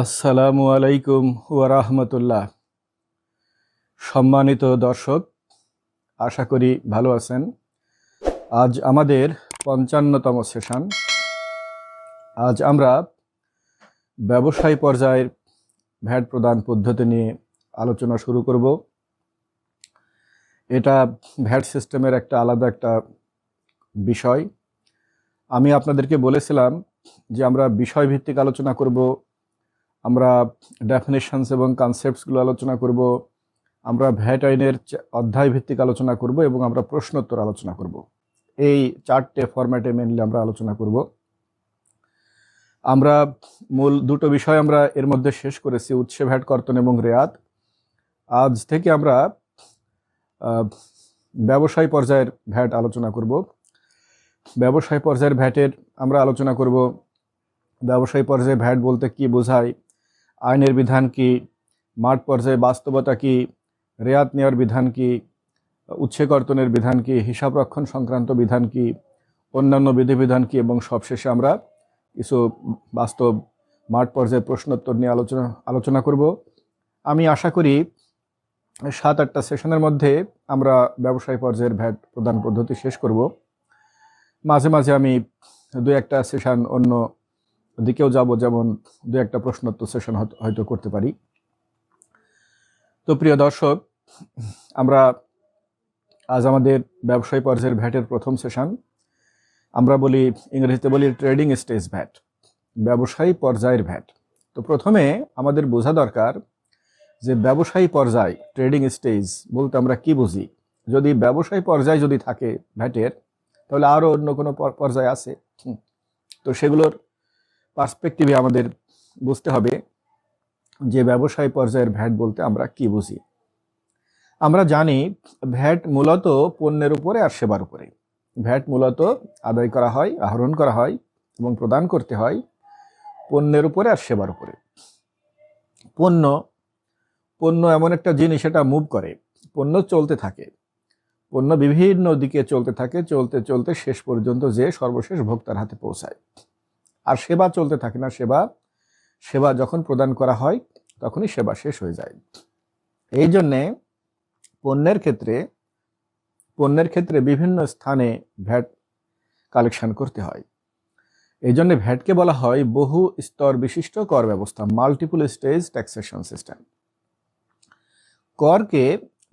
আসসালামু আলাইকুম ওয়া রাহমাতুল্লাহ। সম্মানিত দর্শক, আশা করি ভালো আছেন। আজ আমাদের ৫৫তম সেশন। আজ আমরা ব্যবসায়ী পর্যায়ের ভ্যাট প্রদান পদ্ধতি নিয়ে আলোচনা শুরু করব। এটা ভ্যাট সিস্টেমের আলাদা একটা বিষয়। আমি আপনাদেরকে বলেছিলাম যে আমরা বিষয়ভিত্তিক আলোচনা করব, আমরা ডেফিনেশনস এবং কনসেপ্টসগুলো আলোচনা করব, আমরা ভ্যাট আইনের অধ্যায় ভিত্তিক আলোচনা করব এবং আমরা প্রশ্নোত্তর আলোচনা করব। এই চারটে ফরম্যাটে মেনলি আমরা আলোচনা করব। আমরা মূল দুটো বিষয় আমরা এর মধ্যে শেষ করেছি, উৎসে ভ্যাট কর্তন এবং রেয়াত। আজ থেকে আমরা ব্যবসায় পর্যায়ের ভ্যাট আলোচনা করব। ব্যবসায় পর্যায়ের ভ্যাটের আমরা আলোচনা করব ব্যবসায়ী পর্যায়ে ভ্যাট বলতে কি বোঝায়, আইনের বিধান কি, মাঠ পর্যায়ে বাস্তবতা কি, রেয়াত নেওয়ার বিধান কি, উৎসে কর্তনের বিধান কি, হিসাব রক্ষণ সংক্রান্ত বিধান কি, অন্যান্য বিধিবিধান কি, এবং সবশেষে আমরা কিছু বাস্তব মাঠ পর্যায়ে প্রশ্নোত্তর নিয়ে আলোচনা করব। আমি আশা করি ৭-৮টা সেশনের মধ্যে আমরা ব্যবসায়ী পর্যায়ের ভ্যাট প্রদান পদ্ধতি শেষ করব। মাঝে মাঝে আমি ২-১টা সেশন অন্য দিকেও যাব, যেমন ২-১টা প্রশ্নোত্তর সেশন হয়তো করতে পারি। তো প্রিয় দর্শক, আমরা আজ আমাদের ব্যবসায়ী পর্যায়ের ভ্যাটের প্রথম সেশন। আমরা বলি, ইংরেজিতে বলি ট্রেডিং স্টেজ ভ্যাট, ব্যবসায়ী পর্যায়ের ভ্যাট। তো প্রথমে আমাদের বোঝা দরকার যে ব্যবসায়ী পর্যায়, ট্রেডিং স্টেজ বলতে আমরা কি বুঝি। যদি ব্যবসায়ী পর্যায় যদি থাকে ভ্যাটের, তাহলে আরও অন্য কোনো পর্যায় আছে। তো সেগুলোর পার্সপেক্টিভে আমাদের বুঝতে হবে যে ব্যবসায়ী পর্যায়ের ভ্যাট বলতে আমরা কি বুঝি। আমরা জানি ভ্যাট মূলত পণ্যের উপরে আর সেবার উপরে। ভ্যাট মূলত আদায় করা হয়, আহরণ করা হয় এবং প্রদান করতে হয় পণ্যের উপরে আর সেবার উপরে। পণ্য এমন একটা জিনিস, এটা মুভ করে, পণ্য চলতে থাকে, পণ্য বিভিন্ন দিকে চলতে থাকে, চলতে চলতে শেষ পর্যন্ত যে সর্বশেষ ভোক্তার হাতে পৌঁছায়। আর সেবা চলতে থাকে না, সেবা যখন প্রদান করা হয় তখনই সেবা শেষ হয়ে যায়। এই জন্যে পণ্যের ক্ষেত্রে বিভিন্ন স্থানে ভ্যাট কালেকশন করতে হয়। এই জন্য ভ্যাটকে বলা হয় বহু স্তর বিশিষ্ট কর ব্যবস্থা, মাল্টিপল স্টেজ ট্যাক্সেশন সিস্টেম। করকে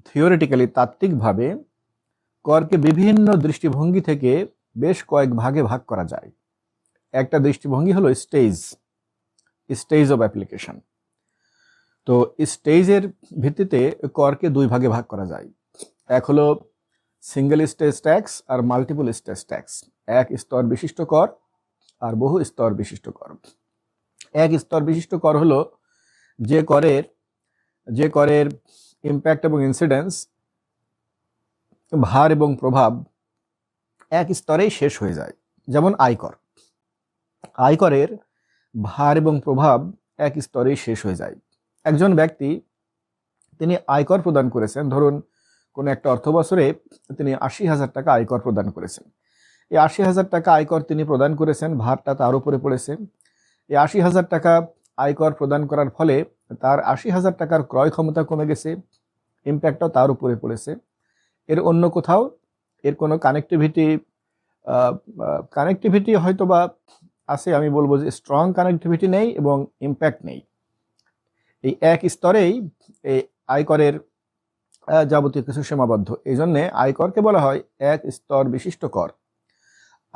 থিওরিটিক্যালি, তাত্ত্বিকভাবে করকে বিভিন্ন দৃষ্টিভঙ্গি থেকে বেশ কয়েক ভাগে ভাগ করা যায়। একটা দৃষ্টিভঙ্গি হলো স্টেজ অফ অ্যাপ্লিকেশন। তো স্টেজের ভিত্তিতে করকে দুই ভাগে ভাগ করা যায়। এক হলো সিঙ্গেল স্টেজ ট্যাক্স আর মাল্টিপল স্টেজ ট্যাক্স। এক স্তর বিশিষ্ট কর আর বহু স্তর বিশিষ্ট কর। এক স্তর বিশিষ্ট কর হলো যে করের ইম্প্যাক্ট এবং ইনসিডেন্স, ভার এবং প্রভাব এক স্তরেই শেষ হয়ে যায়। যেমন আয়করের ভার এবং প্রভাব এক স্তরেই শেষ হয়ে যায়। একজন ব্যক্তি, তিনি আয়কর প্রদান করেছেন, ধরুন কোনো একটা অর্থ বছরে তিনি ৮০,০০০ টাকা আয়কর প্রদান করেছেন। এই ৮০,০০০ টাকা আয়কর তিনি প্রদান করেছেন, ভারটা তার উপরে পড়েছে। এই ৮০,০০০ টাকা আয়কর প্রদান করার ফলে তার ৮০,০০০ টাকার ক্রয় ক্ষমতা কমে গেছে, ইম্প্যাক্টটাও তার উপরে পড়েছে। এর অন্য কোথাও এর কোনো কানেক্টিভিটি হয়তো বা আছে, আমি বলবো যে স্ট্রং কানেক্টিভিটি নেই এবং ইম্প্যাক্ট নেই। এই এক স্তরেই এই আয়করের যাবতীয় কিছু সীমাবদ্ধ। এই জন্যে আয়করকে বলা হয় এক স্তর বিশিষ্ট কর।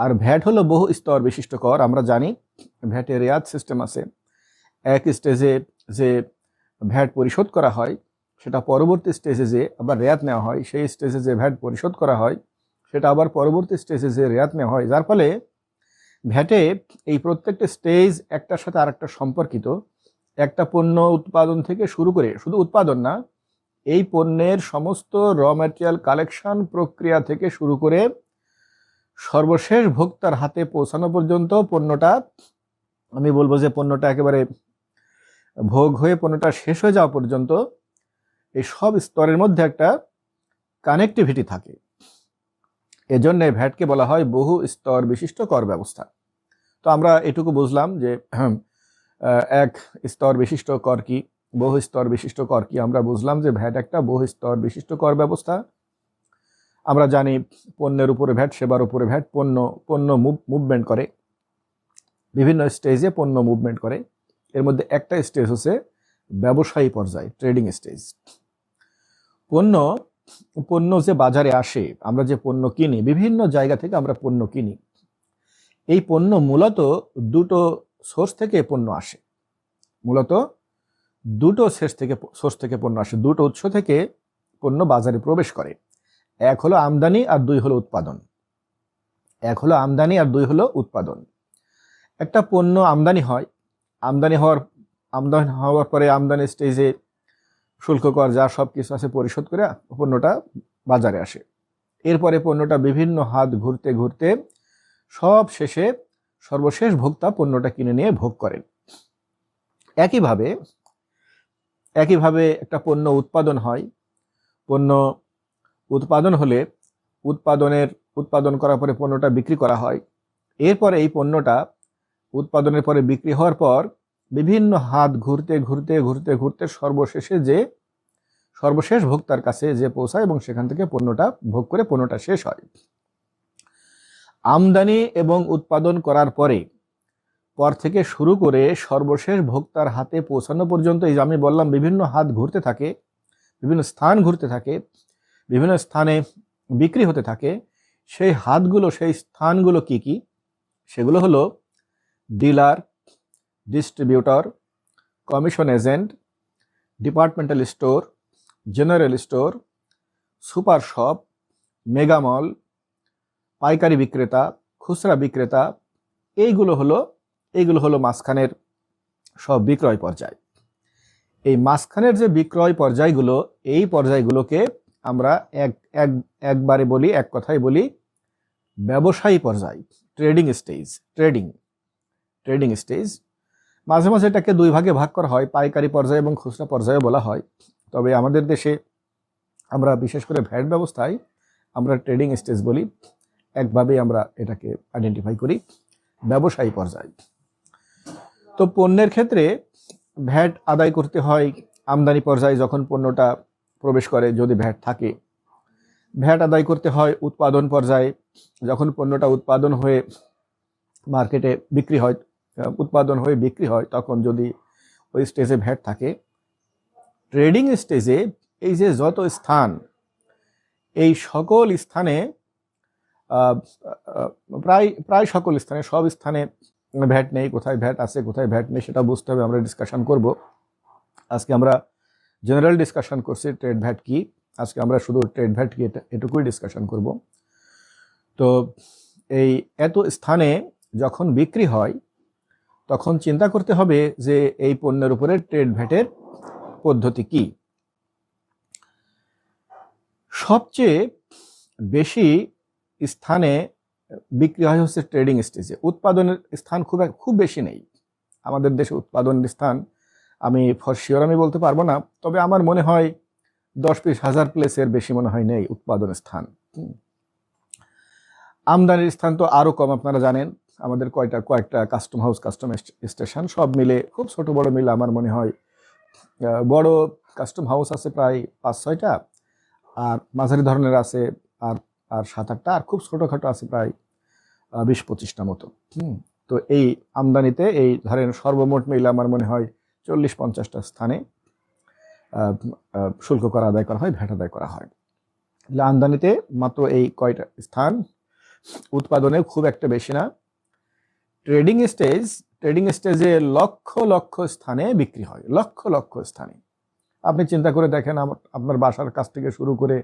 আর ভ্যাট হলো বহু স্তর বিশিষ্ট কর। আমরা জানি ভ্যাটের রেয়াত সিস্টেম আছে। এক স্টেজে যে ভ্যাট পরিশোধ করা হয়, সেটা পরবর্তী স্টেজে যে আবার রেয়াত নেওয়া হয়, সেই স্টেজে যে ভ্যাট পরিশোধ করা হয় সেটা আবার পরবর্তী স্টেজে যে রেয়াত নেওয়া হয়। যার ফলে ভ্যাটে এই প্রত্যেকটা স্টেজ একটার সাথে আরেকটা সম্পর্কিত। একটা পণ্য উৎপাদন থেকে শুরু করে, শুধু উৎপাদন না, এই পণ্যের সমস্ত র ম্যাটেরিয়াল কালেকশন প্রক্রিয়া থেকে শুরু করে সর্বশেষ ভোক্তার হাতে পৌঁছানো পর্যন্ত পণ্যটা, আমি বলবো যে পণ্যটা একেবারে ভোগ হয়ে পণ্যটা শেষ হয়ে যাওয়া পর্যন্ত এই সব স্তরের মধ্যে একটা কানেক্টিভিটি থাকে। এজন্য ভ্যাটকে বলা হয় বহু স্তর বিশিষ্ট কর ব্যবস্থা। তো আমরা এটুকু বুঝলাম যে এক স্তর বিশিষ্ট কর কি, বহু স্তর বিশিষ্ট কর কি? আমরা বুঝলাম যে ভ্যাট একটা বহু স্তর বিশিষ্ট কর ব্যবস্থা। আমরা জানি পণ্যের উপরে ভ্যাট, সেবার উপরে ভ্যাট, পণ্য মুভমেন্ট করে, বিভিন্ন স্টেজে পণ্য মুভমেন্ট করে। এর মধ্যে একটা স্টেজ হচ্ছে ব্যবসায়ী পর্যায়, ট্রেডিং স্টেজ। পণ্য যে বাজারে আসে, আমরা যে পণ্য কিনি, বিভিন্ন জায়গা থেকে আমরা পণ্য কিনি। এই পণ্য মূলত দুটো সোর্স থেকে পণ্য আসে, মূলত দুটো সোর্স থেকে পণ্য আসে, দুটো উৎস থেকে পণ্য বাজারে প্রবেশ করে। এক হলো আমদানি আর দুই হলো উৎপাদন। এক হলো আমদানি আর দুই হলো উৎপাদন। একটা পণ্য আমদানি হয়, আমদানি হওয়ার পরে আমদানি স্টেজে শুল্ক কর যা সব কিছু আছে পরিশোধ করে পণ্যটা বাজারে আসে। এরপরে পণ্যটা বিভিন্ন হাত ঘুরতে ঘুরতে সর্বশেষ ভোক্তা পণ্যটা কিনে নিয়ে ভোগ করেন। একইভাবে একটা পণ্য উৎপাদন হয়। পণ্য উৎপাদন হলে উৎপাদন করার পরে পণ্যটা বিক্রি করা হয়। এরপরে এই পণ্যটা উৎপাদনের পরে বিক্রি হওয়ার পর বিভিন্ন হাত ঘুরতে ঘুরতে ঘুরতে ঘুরতে সর্বশেষ ভোক্তার কাছে যে পৌঁছায় এবং সেখান থেকে পণ্যটা ভোগ করে পণ্যটা শেষ হয়। আমদানি এবং উৎপাদন করার পর থেকে শুরু করে সর্বশেষ ভোক্তার হাতে পৌঁছানো পর্যন্ত, এই যে আমি বললাম বিভিন্ন হাত ঘুরতে থাকে, বিভিন্ন স্থান ঘুরতে থাকে, বিভিন্ন স্থানে বিক্রি হতে থাকে। সেই স্থানগুলো কি কি? সেগুলো হলো dealer, distributor, commission agent, departmental store, general store, super shop, mega mall, পাইকারি বিক্রেতা, খুচরা বিক্রেতা। এইগুলো হলো মাঝখানের সব বিক্রয় পর্যায়। এই মাঝখানের যে বিক্রয় পর্যায়গুলো, এই পর্যায়গুলোকে আমরা এক কথায় বলি ব্যবসায়ী পর্যায়, ট্রেডিং স্টেজ। মাঝে মাঝে এটাকে দুই ভাগে ভাগ করা হয়, পাইকারি পর্যায় এবং খুচরা পর্যায়ে বলা হয়। তবে আমাদের দেশে আমরা বিশেষ করে ভ্যাট ব্যবস্থায় আমরা ট্রেডিং স্টেজ বলি, একভাবেই আমরা এটাকে আইডেন্টিফাই করি, ব্যবসায়ী পর্যায়। তো পণ্যের ক্ষেত্রে ভ্যাট আদায় করতে হয় আমদানি পর্যায়ে, যখন পণ্যটা প্রবেশ করে যদি ভ্যাট থাকে। ভ্যাট আদায় করতে হয় উৎপাদন পর্যায়ে, যখন পণ্যটা উৎপাদন হয়ে মার্কেটে বিক্রি হয়, তখন যদি ওই স্টেজে ভ্যাট থাকে। ট্রেডিং স্টেজে এই যে যত স্থান, এই সকল স্থানে প্রায় সকল স্থানে, সব স্থানে ভ্যাট নেই। কোথায় ভ্যাট আছে, কোথায় ভ্যাট নেই, সেটা বুঝতে হবে, আমরা ডিসকাশন করব। আজকে আমরা জেনারেল ডিসকাশন করছি ট্রেড ভ্যাট কি। আজকে আমরা শুধু ট্রেড ভ্যাট কি এটুকুই ডিসকাশন করব। তো এই এত স্থানে যখন বিক্রি হয়, তখন চিন্তা করতে হবে যে এই পণ্যের উপরে ট্রেড ভ্যাটের পদ্ধতি কি। সবচেয়ে বেশি স্থানে বিক্রি হয় হচ্ছে ট্রেডিং স্টেজে। উৎপাদনের স্থান খুব বেশি নেই আমাদের দেশে। উৎপাদনের স্থান আমি ফর শিওর আমি বলতে পারবো না, তবে আমার মনে হয় 10-20 হাজার প্লেসের বেশি মনে হয় নেই উৎপাদনের স্থান। আমদানির স্থান তো আরো কম, আপনারা জানেন। আমাদের কয়েকটা কাস্টম স্টেশন, সব মিলে খুব ছোট বড় মিলে আমার মনে হয় বড় কাস্টম হাউস আছে প্রায় 5-6টা, আর মাঝারি ধরনের আছে আর 7-8টা, আর খুব ছোটখাটো আছে প্রায় 20-25টা মতো। তো এই আমদানিতে এই ধরেন সর্বমোট মিলে আমার মনে হয় 40-50টা স্থানে শুল্ক কর আদায় করা হয়, ভ্যাট আদায় করা হয়। আমদানিতে মাত্র এই কয়টা স্থান, উৎপাদনে খুব একটা বেশি না। ট্রেডিং স্টেজে লক্ষ স্থানে বিক্রি হয়, লক্ষ স্থানে। আপনি চিন্তা করে দেখেন, আপনার বাসার কাছ থেকে শুরু করে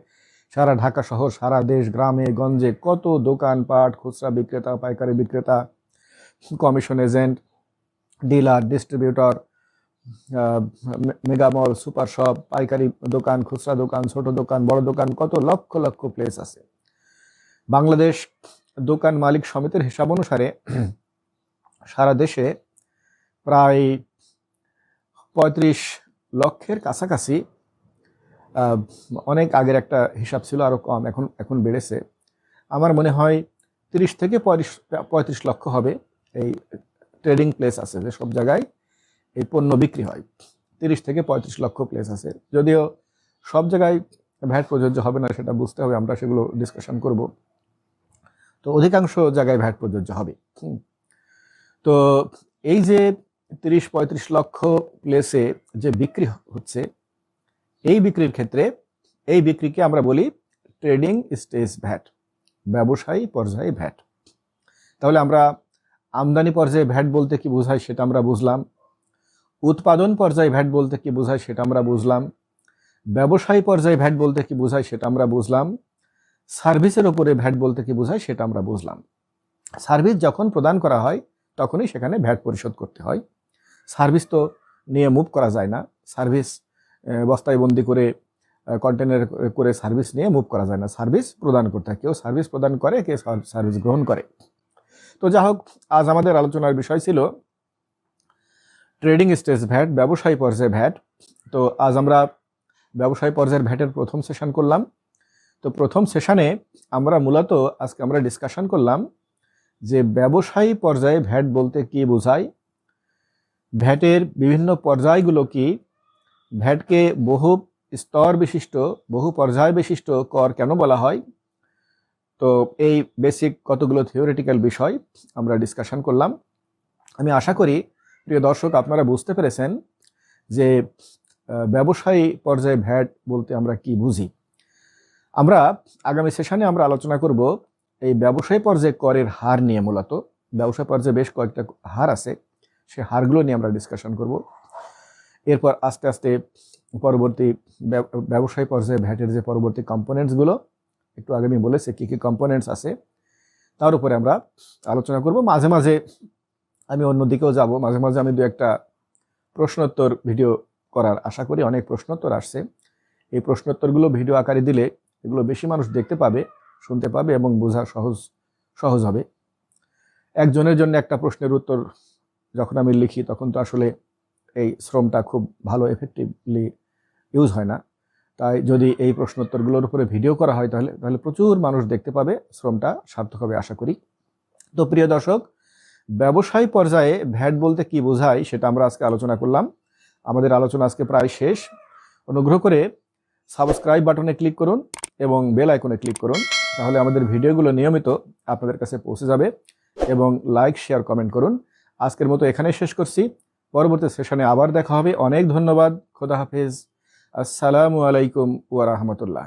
সারা ঢাকা শহর, সারা দেশ, গ্রামে গঞ্জে কত দোকানপাট, খুচরা বিক্রেতা, পাইকারি বিক্রেতা, commission agent, dealer, distributor, mega mall, super shop, পাইকারি দোকান, খুচরা দোকান, ছোট দোকান, বড় দোকান, কত লক্ষ প্লেস আছে। বাংলাদেশ দোকান মালিক সমিতির হিসাব অনুসারে সারা দেশে প্রায় 35 লক্ষের কাছাকাছি, অনেক আগের একটা হিসাব ছিল আরো কম, এখন বেড়েছে। আমার মনে হয় 30 থেকে 35 লক্ষ হবে এই ট্রেডিং প্লেস আছে, যে সব জায়গায় এই পণ্য বিক্রি হয়। 30 থেকে 35 লক্ষ প্লেস আছে, যদিও সব জায়গায় ভ্যাট প্রযোজ্য হবে না, সেটা বুঝতে হবে, আমরা সেগুলো ডিসকাশন করব। তো অধিকাংশ জায়গায় ভ্যাট প্রযোজ্য হবে। তো এই যে 30-35 লক্ষ প্লেসে যে বিক্রি হচ্ছে, এই বিক্রির ক্ষেত্রে এই বিক্রিকে আমরা বলি ট্রেডিং স্টেজ ভ্যাট, ব্যবসায়ী পর্যায়ে ভ্যাট। তাহলে আমরা আমদানি পর্যায়ে ভ্যাট বলতে কি বোঝায় সেটা আমরা বুঝলাম, উৎপাদন পর্যায়ে ভ্যাট বলতে কি বোঝায় সেটা আমরা বুঝলাম, ব্যবসায়ী পর্যায়ে ভ্যাট বলতে কি বোঝায় সেটা আমরা বুঝলাম, সার্ভিসের উপরে ভ্যাট বলতে কি বোঝায় সেটা আমরা বুঝলাম। সার্ভিস যখন প্রদান করা হয় তখনই সেখানে ভ্যাট পরিশোধ করতে হয়। সার্ভিস তো নিয়ে মুভ করা যায় না, সার্ভিস বস্তায় বন্দি করে কন্টেনার করে সার্ভিস নিয়ে মুভ করা যায় না, সার্ভিস প্রদান করতে হয়। কেউ সার্ভিস প্রদান করে, কেউ সার্ভিস গ্রহণ করে। তো যা হোক, আজ আমাদের আলোচনার বিষয় ছিল ট্রেডিং স্টেজ ভ্যাট, ব্যবসায়ী পর্যায়ে ভ্যাট। তো আজ আমরা ব্যবসায়ী পর্যায়ের ভ্যাটের প্রথম সেশন করলাম। তো প্রথম সেশনে আমরা মূলত আজকে আমরা ডিসকাশন করলাম যে ব্যবসায়ী পর্যায়ে ভ্যাট বলতে কি বোঝায়, ভ্যাটের বিভিন্ন পর্যায়গুলো কি, ভ্যাটকে বহু স্তর বিশিষ্ট, বহু পর্যায় বিশিষ্ট কর কেন বলা হয়। তো এই বেসিক কতগুলো থিওরিটিক্যাল বিষয় আমরা ডিসকাশন করলাম। আমি আশা করি প্রিয় দর্শক আপনারা বুঝতে পেরেছেন যে ব্যবসায়ী পর্যায়ে ভ্যাট বলতে আমরা কি বুঝি। আমরা আগামী সেশনে আমরা আলোচনা করব এই ব্যবসায়ী পর্যায়ে করের হার নিয়ে। মূলত ব্যবসায় পর্যায়ে বেশ কয়েকটা হার আছে, সেই হারগুলো নিয়ে আমরা ডিসকাশন করব। এরপর আস্তে আস্তে পরবর্তী ব্যবসায়ী পর্যায়ে ভ্যাটের যে পরবর্তী কম্পোনেন্টসগুলো, একটু আগে আমি বলেছি কী কী কম্পোনেন্টস আছে, তার উপরে আমরা আলোচনা করব। মাঝে মাঝে আমি অন্যদিকেও যাব, মাঝে মাঝে আমি দু একটা প্রশ্নোত্তর ভিডিও করার আশা করি। অনেক প্রশ্নোত্তর আসছে, এই প্রশ্নোত্তরগুলো ভিডিও আকারে দিলে এগুলো বেশি মানুষ দেখতে পাবে, শুনতে পাবে এবং বোঝা সহজ হবে। একজনের জন্য একটা প্রশ্নের উত্তর যখন আমি লিখি তখন তো আসলে এই শ্রমটা খুব ভালো এফেক্টিভলি ইউজ হয় না। তাই যদি এই প্রশ্নোত্তরগুলোর উপরে ভিডিও করা হয় তাহলে প্রচুর মানুষ দেখতে পাবে, শ্রমটা সার্থক হবে আশা করি। তো প্রিয় দর্শক, ব্যবসায়ী পর্যায়ে ভ্যাট বলতে কি বোঝায় সেটা আমরা আজকে আলোচনা করলাম। আমাদের আলোচনা আজকে প্রায় শেষ। অনুগ্রহ করে সাবস্ক্রাইব বাটনে ক্লিক করুন এবং বেল আইকনে ক্লিক করুন, তাহলে আমাদের ভিডিওগুলো নিয়মিত আপনাদের কাছে পৌঁছে যাবে। এবং লাইক, শেয়ার, কমেন্ট করুন। আজকের মতো এখানেই শেষ করছি, পরবর্তী সেশনে আবার দেখা হবে। অনেক ধন্যবাদ। খোদা হাফেজ। আসসালামু আলাইকুম ওয়া রাহমাতুল্লাহ।